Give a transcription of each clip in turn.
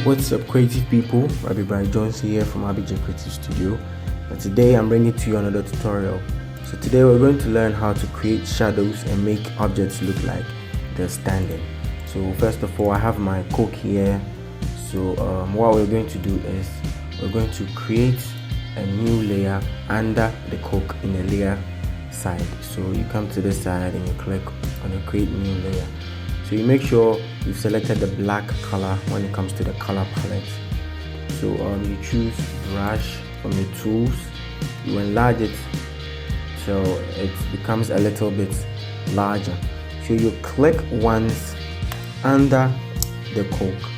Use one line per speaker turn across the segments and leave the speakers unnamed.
What's up, creative people? Rabbi Brian Jones here from RBJ Creative Studio, and today I'm bringing to you another tutorial. So today we're going to learn how to create shadows and make objects look like they're standing. So first of all, I have my Coke here. So what we're going to do is we're going to create a new layer under the Coke in the layer side. So you come to this side and you click on the create new layer. So you make sure you've selected the black color when it comes to the color palette. So you choose brush from the tools, you enlarge it so it becomes a little bit larger. So you click once under the Coke,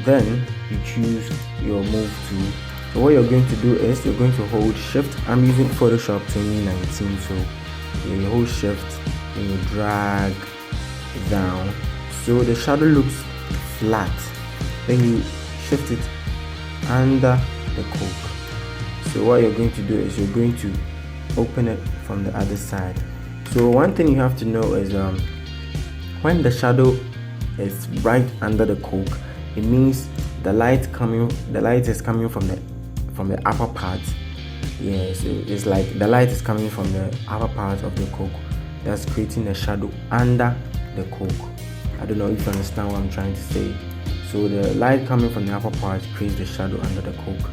then you choose your move tool. So what you're going to do is you're going to hold shift. I'm using Photoshop 2019, so you hold shift and you drag down so the shadow looks flat. Then you shift it under the Coke. So what you're going to do is you're going to open it from the other side. So one thing you have to know is when the shadow is right under the Coke, it means the light is coming from the upper part. Yeah, so it's like the light is coming from the upper part of the Coke. That's creating a shadow under the Coke. I don't know if you understand what I'm trying to say. So the light coming from the upper part creates the shadow under the Coke,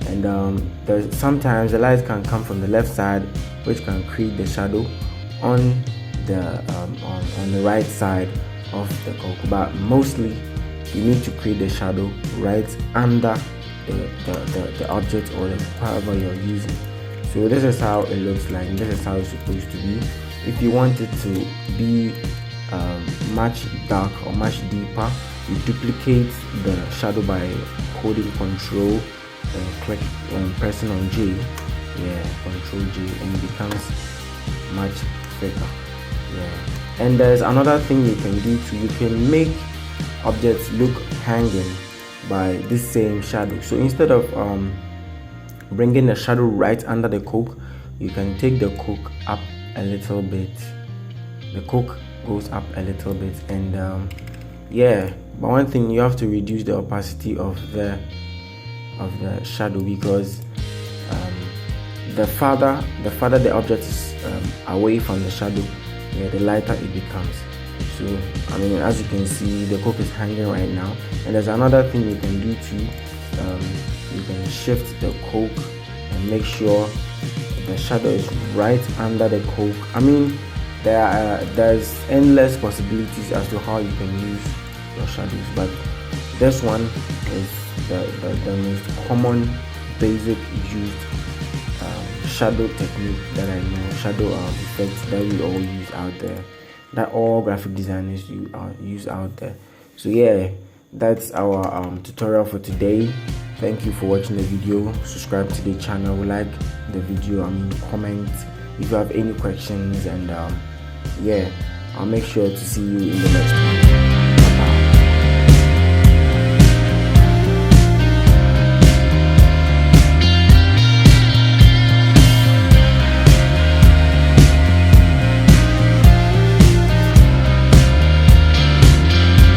and sometimes the light can come from the left side, which can create the shadow on the right side of the Coke. But mostly you need to create the shadow right under the object or whatever you're using. So this is how it looks like, and this is how it's supposed to be. If you want it to be much dark or much deeper, you duplicate the shadow by holding Control and pressing on J. Control J, and it becomes much thicker. And there's another thing you can do too. You can make objects look hanging by this same shadow. So instead of bringing the shadow right under the Coke, you can take the Coke up a little bit. The Coke goes up a little bit, and but one thing, you have to reduce the opacity of the shadow, because the farther the object is away from the shadow, the lighter it becomes. So I mean, as you can see, the Coke is hanging right now. And there's another thing you can do too. You can shift the Coke and make sure the shadow is right under the Coke. I mean, there's endless possibilities as to how you can use your shadows, but this one is the most common, basic used shadow technique that I know, shadow effects that we all use out there, that all graphic designers use out there. So yeah, that's our tutorial for today. Thank you for watching the video. Subscribe to the channel, like the video, comment if you have any questions, and I'll make sure to see you in the next one.